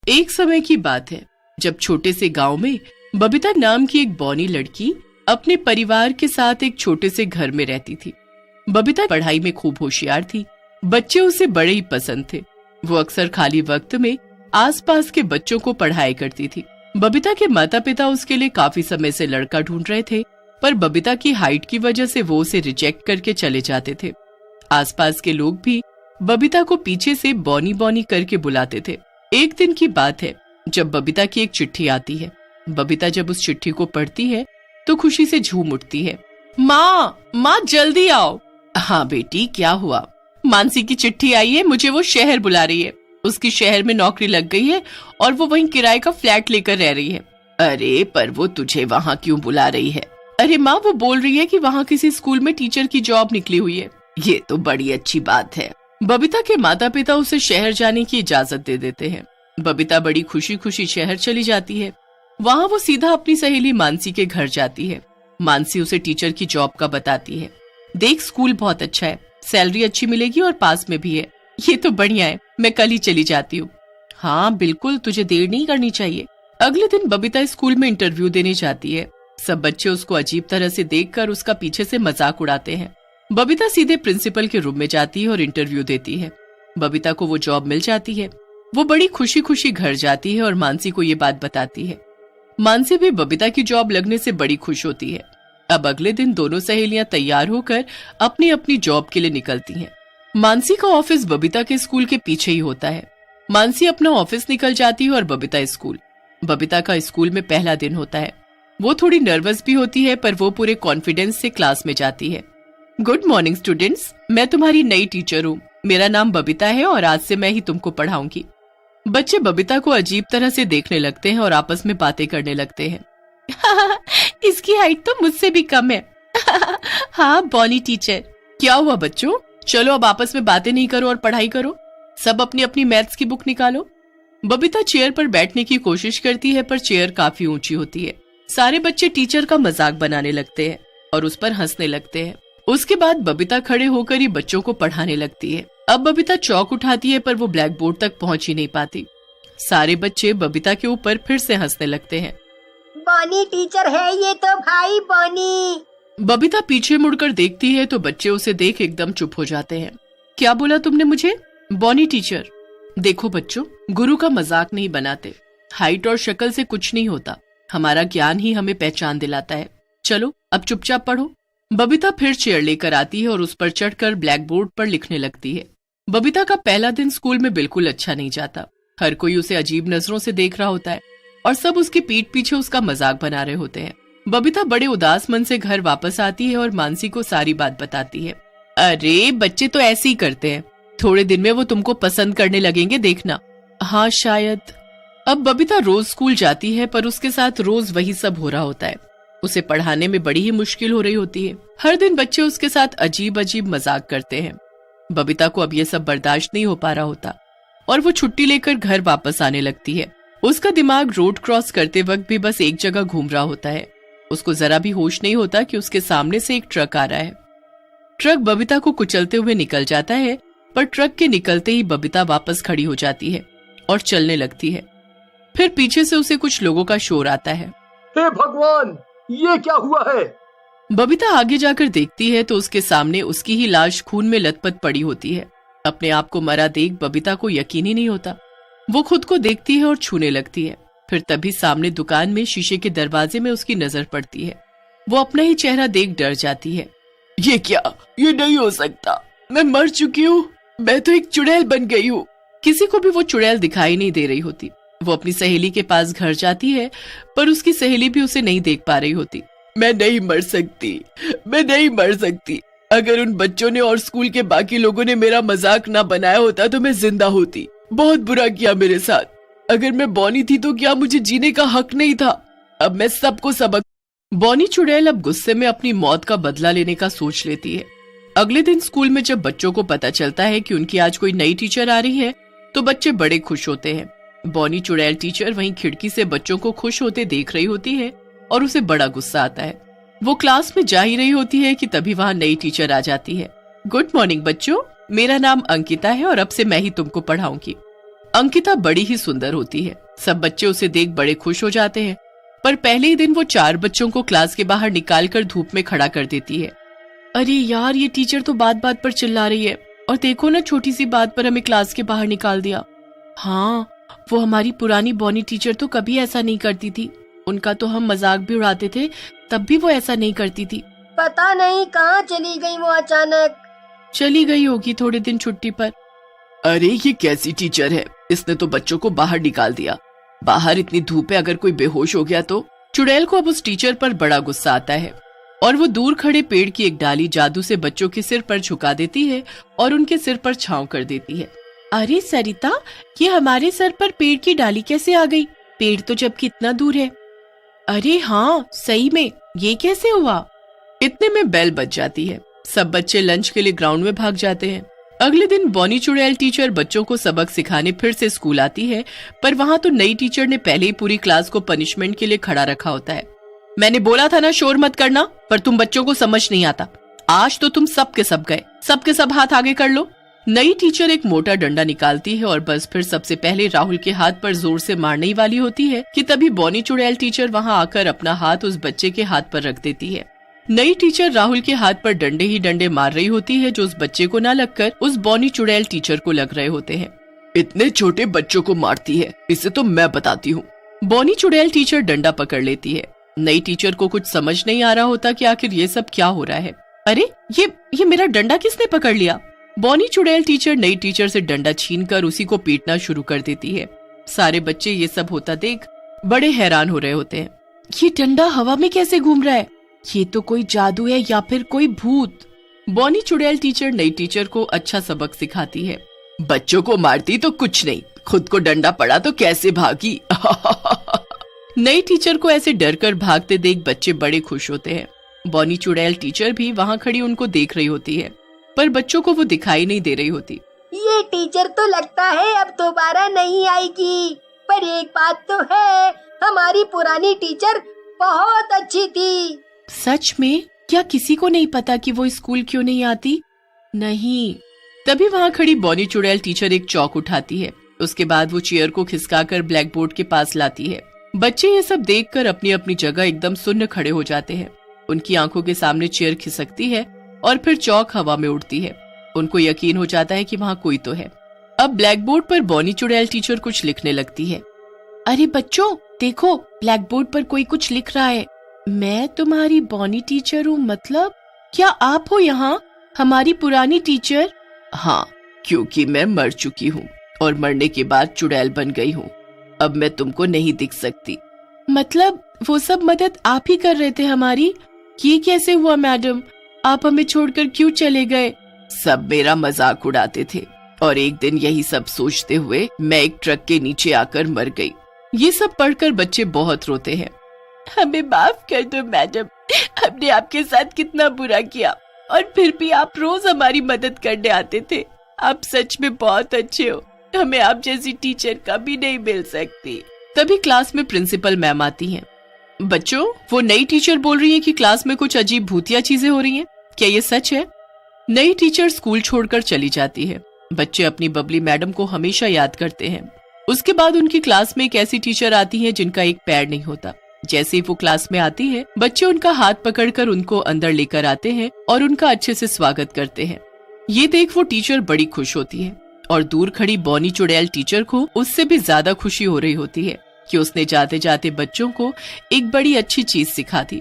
एक समय की बात है जब छोटे से गांव में बबीता नाम की एक बौनी लड़की अपने परिवार के साथ एक छोटे से घर में रहती थी। बबीता पढ़ाई में खूब होशियार थी। बच्चे उसे बड़े ही पसंद थे। वो अक्सर खाली वक्त में आसपास के बच्चों को पढ़ाया करती थी। बबीता के माता पिता उसके लिए काफी समय से लड़का ढूंढ रहे थे, पर बबीता की हाइट की वजह से वो उसे रिजेक्ट करके चले जाते थे। आसपास के लोग भी बबीता को पीछे से बौनी बौनी करके बुलाते थे। एक दिन की बात है जब बबीता की एक चिट्ठी आती है। बबीता जब उस चिट्ठी को पढ़ती है तो खुशी से झूम उठती है। माँ जल्दी आओ। हाँ बेटी, क्या हुआ? मानसी की चिट्ठी आई है, मुझे वो शहर बुला रही है। उसकी शहर में नौकरी लग गई है और वो वहीं किराए का फ्लैट लेकर रह रही है। अरे पर वो तुझे वहाँ क्यों बुला रही है? अरे माँ, वो बोल रही है कि वहाँ किसी स्कूल में टीचर की जॉब निकली हुई है। ये तो बड़ी अच्छी बात है। बबीता के माता पिता उसे शहर जाने की इजाजत दे देते हैं। बबीता बड़ी खुशी खुशी शहर चली जाती है। वहाँ वो सीधा अपनी सहेली मानसी के घर जाती है। मानसी उसे टीचर की जॉब का बताती है। देख, स्कूल बहुत अच्छा है, सैलरी अच्छी मिलेगी और पास में भी है। ये तो बढ़िया है, मैं कल ही चली जाती हूँ। हाँ बिल्कुल, तुझे देर नहीं करनी चाहिए। अगले दिन बबीता स्कूल में इंटरव्यू देने जाती है। सब बच्चे उसको अजीब तरह से देखकर उसका पीछे से मजाक उड़ाते हैं। बबीता सीधे प्रिंसिपल के रूम में जाती है और इंटरव्यू देती है। बबीता को वो जॉब मिल जाती है। वो बड़ी खुशी खुशी घर जाती है और मानसी को ये बात बताती है। मानसी भी बबीता की जॉब लगने से बड़ी खुश होती है। अब अगले दिन दोनों सहेलियां तैयार होकर अपनी अपनी जॉब के लिए निकलती हैं। मानसी का ऑफिस बबीता के स्कूल के पीछे ही होता है। मानसी अपना ऑफिस निकल जाती है और बबीता स्कूल। बबीता का स्कूल में पहला दिन होता है। वो थोड़ी नर्वस भी होती है, पर वो पूरे कॉन्फिडेंस से क्लास में जाती है। गुड मॉर्निंग स्टूडेंट्स, मैं तुम्हारी नई टीचर हूँ। मेरा नाम बबीता है और आज से मैं ही तुमको पढ़ाऊंगी। बच्चे बबीता को अजीब तरह से देखने लगते हैं और आपस में बातें करने लगते हैं। इसकी हाइट तो मुझसे भी कम है। हाँ बॉनी टीचर। क्या हुआ बच्चों, चलो अब आपस में बातें नहीं करो और पढ़ाई करो। सब अपनी अपनी मैथ्स की बुक निकालो। बबीता चेयर पर बैठने की कोशिश करती है, पर चेयर काफी ऊंची होती है। सारे बच्चे टीचर का मजाक बनाने लगते हैं और उस पर हंसने लगते हैं। उसके बाद बबीता खड़े होकर ही बच्चों को पढ़ाने लगती है। अब बबीता चौक उठाती है, पर वो ब्लैक बोर्ड तक पहुंच ही नहीं पाती। सारे बच्चे बबीता के ऊपर फिर से हंसने लगते हैं। बॉनी टीचर है ये तो भाई, बॉनी। बबीता पीछे मुड़कर देखती है तो बच्चे उसे देख एकदम चुप हो जाते हैं। क्या बोला तुमने मुझे? बॉनी टीचर। देखो बच्चों, गुरु का मजाक नहीं बनाते। हाइट और शक्ल से कुछ नहीं होता, हमारा ज्ञान ही हमें पहचान दिलाता है। चलो अब चुपचाप पढ़ो। बबीता फिर चेयर लेकर आती है और उस पर चढ़कर ब्लैक बोर्ड पर लिखने लगती है। बबीता का पहला दिन स्कूल में बिल्कुल अच्छा नहीं जाता। हर कोई उसे अजीब नजरों से देख रहा होता है और सब उसकी पीठ पीछे उसका मजाक बना रहे होते हैं। बबीता बड़े उदास मन से घर वापस आती है और मानसी को सारी बात बताती है। अरे बच्चे तो ऐसे ही करते हैं, थोड़े दिन में वो तुमको पसंद करने लगेंगे, देखना। हाँ शायद। अब बबीता रोज स्कूल जाती है, पर उसके साथ रोज वही सब हो रहा होता है। उसे पढ़ाने में बड़ी ही मुश्किल हो रही होती है। हर दिन बच्चे उसके साथ अजीब अजीब मजाक करते हैं। बबीता को अब ये सब बर्दाश्त नहीं हो पा रहा होता और वो छुट्टी लेकर घर वापस आने लगती है। उसका दिमाग रोड क्रॉस करते वक्त भी बस एक जगह घूम रहा होता है। उसको जरा भी होश नहीं होता कि उसके सामने से एक ट्रक आ रहा है। ट्रक बबीता को कुचलते हुए निकल जाता है, पर ट्रक के निकलते ही बबीता वापस खड़ी हो जाती है और चलने लगती है। फिर पीछे से उसे कुछ लोगों का शोर आता है। हे भगवान, ये क्या हुआ है? बबीता आगे जाकर देखती है तो उसके सामने उसकी ही लाश खून में लथपथ पड़ी होती है। अपने आप को मरा देख बबीता को यकीन ही नहीं होता। वो खुद को देखती है और छूने लगती है। फिर तभी सामने दुकान में शीशे के दरवाजे में उसकी नजर पड़ती है। वो अपना ही चेहरा देख डर जाती है। ये क्या? ये नहीं हो सकता, मैं मर चुकी हूँ। मैं तो एक चुड़ैल बन गई हूँ। किसी को भी वो चुड़ैल दिखाई नहीं दे रही होती। वो अपनी सहेली के पास घर जाती है, पर उसकी सहेली भी उसे नहीं देख पा रही होती। मैं नहीं मर सकती, मैं नहीं मर सकती। अगर उन बच्चों ने और स्कूल के बाकी लोगों ने मेरा मजाक ना बनाया होता तो मैं जिंदा होती। बहुत बुरा किया मेरे साथ। अगर मैं बॉनी थी तो क्या मुझे जीने का हक नहीं था? अब मैं सबको सबक। बॉनी चुड़ैल अब गुस्से में अपनी मौत का बदला लेने का सोच लेती है। अगले दिन स्कूल में जब बच्चों को पता चलता है कि उनकी आज कोई नई टीचर आ रही है तो बच्चे बड़े खुश होते हैं। बॉनी चुड़ैल टीचर वहीं खिड़की से बच्चों को खुश होते देख रही होती है और उसे बड़ा गुस्सा आता है। वो क्लास में जा ही रही होती है कि तभी वहाँ नई टीचर आ जाती है। गुड मॉर्निंग बच्चों, मेरा नाम अंकिता है और अब से मैं ही तुमको पढ़ाऊंगी। अंकिता बड़ी ही सुंदर होती है। सब बच्चे उसे देख बड़े खुश हो जाते हैं, पर पहले ही दिन वो 4 बच्चों को क्लास के बाहर निकालकर धूप में खड़ा कर देती है। अरे यार, ये टीचर तो बात बात पर चिल्ला रही है, और देखो ना, छोटी सी बात पर हमें क्लास के बाहर निकाल दिया। हाँ, वो हमारी पुरानी बॉनी टीचर तो कभी ऐसा नहीं करती थी। उनका तो हम मजाक भी उड़ाते थे, तब भी वो ऐसा नहीं करती थी। पता नहीं कहाँ चली गई वो अचानक। चली गई होगी थोड़े दिन छुट्टी पर। अरे ये कैसी टीचर है, इसने तो बच्चों को बाहर निकाल दिया। बाहर इतनी धूप है, अगर कोई बेहोश हो गया तो। चुड़ैल को अब उस टीचर पर बड़ा गुस्सा आता है और वो दूर खड़े पेड़ की एक डाली जादू से बच्चों के सिर पर झुका देती है और उनके सिर पर छांव कर देती है। अरे सरिता, ये हमारे सर पर पेड़ की डाली कैसे आ गई? पेड़ तो जबकि इतना दूर है। अरे हाँ, सही में, ये कैसे हुआ? इतने में बेल बज जाती है। सब बच्चे लंच के लिए ग्राउंड में भाग जाते हैं। अगले दिन बॉनी चुड़ैल टीचर बच्चों को सबक सिखाने फिर से स्कूल आती है, पर वहाँ तो नई टीचर ने पहले ही पूरी क्लास को पनिशमेंट के लिए खड़ा रखा होता है। मैंने बोला था ना शोर मत करना, पर तुम बच्चों को समझ नहीं आता। आज तो तुम सब के सब गए, सबके सब हाथ आगे कर लो। नई टीचर एक मोटा डंडा निकालती है और बस फिर सबसे पहले राहुल के हाथ पर जोर से मारने ही वाली होती है कि तभी बॉनी चुड़ैल टीचर वहाँ आकर अपना हाथ उस बच्चे के हाथ पर रख देती है। नई टीचर राहुल के हाथ पर डंडे ही डंडे मार रही होती है, जो उस बच्चे को न लगकर उस बॉनी चुड़ैल टीचर को लग रहे होते हैं। इतने छोटे बच्चों को मारती है, इसे तो मैं बताती हूँ। बॉनी चुड़ैल टीचर डंडा पकड़ लेती है। नई टीचर को कुछ समझ नहीं आ रहा होता कि आखिर ये सब क्या हो रहा है। अरे ये मेरा डंडा किसने पकड़ लिया? बॉनी चुड़ैल टीचर नई टीचर से डंडा छीनकर उसी को पीटना शुरू कर देती है। सारे बच्चे ये सब होता देख बड़े हैरान हो रहे होते हैं। ये डंडा हवा में कैसे घूम रहा है? ये तो कोई जादू है या फिर कोई भूत। बॉनी चुड़ैल टीचर नई टीचर को अच्छा सबक सिखाती है। बच्चों को मारती तो कुछ नहीं, खुद को डंडा पड़ा तो कैसे भागी। नई टीचर को ऐसे डर कर भागते देख बच्चे बड़े खुश होते हैं। बॉनी चुड़ैल टीचर भी वहाँ खड़ी उनको देख रही होती है, पर बच्चों को वो दिखाई नहीं दे रही होती। ये टीचर तो लगता है अब दोबारा नहीं आएगी, पर एक बात तो है, हमारी पुरानी टीचर बहुत अच्छी थी। सच में? क्या किसी को नहीं पता कि वो स्कूल क्यों नहीं आती? नहीं। तभी वहाँ खड़ी बॉनी चुड़ैल टीचर एक चौक उठाती है। उसके बाद वो चेयर को खिसकाकर ब्लैक बोर्ड के पास लाती है। बच्चे ये सब देखकर अपनी अपनी जगह एकदम सुन्न खड़े हो जाते हैं। उनकी आंखों के सामने चेयर खिसकती है और फिर चौक हवा में उड़ती है। उनको यकीन हो जाता है कि वहाँ कोई तो है। अब ब्लैक बोर्ड पर बॉनी चुड़ैल टीचर कुछ लिखने लगती है। अरे बच्चों देखो, ब्लैक बोर्ड पर कोई कुछ लिख रहा है। मैं तुम्हारी बॉनी टीचर हूँ, मतलब क्या आप हो यहाँ हमारी पुरानी टीचर? हाँ, क्योंकि मैं मर चुकी हूँ और मरने के बाद चुड़ैल बन गई हूँ। अब मैं तुमको नहीं दिख सकती। मतलब वो सब मदद आप ही कर रहे थे हमारी? ये कैसे हुआ मैडम? आप हमें छोड़कर क्यों चले गए? सब मेरा मजाक उड़ाते थे और एक दिन यही सब सोचते हुए मैं एक ट्रक के नीचे आकर मर गई। ये सब पढ़कर बच्चे बहुत रोते हैं। हमें माफ कर दो मैडम, हमने आपके साथ कितना बुरा किया और फिर भी आप रोज हमारी मदद करने आते थे। आप सच में बहुत अच्छे हो, हमें आप जैसी टीचर कभी नहीं मिल सकती। तभी क्लास में प्रिंसिपल मैम आती हैं। बच्चों, वो नई टीचर बोल रही है कि क्लास में कुछ अजीब भूतिया चीजें हो रही हैं, क्या ये सच है? नई टीचर स्कूल छोड़कर चली जाती है। बच्चे अपनी बबली मैडम को हमेशा याद करते हैं। उसके बाद उनकी क्लास में एक ऐसी टीचर आती है जिनका एक पैर नहीं होता। जैसे ही वो क्लास में आती है, बच्चे उनका हाथ पकड़कर उनको अंदर लेकर आते हैं और उनका अच्छे से स्वागत करते हैं। ये देख वो टीचर बड़ी खुश होती है और दूर खड़ी बॉनी चुड़ैल टीचर को उससे भी ज्यादा खुशी हो रही होती है कि उसने जाते जाते बच्चों को एक बड़ी अच्छी चीज सिखा दी।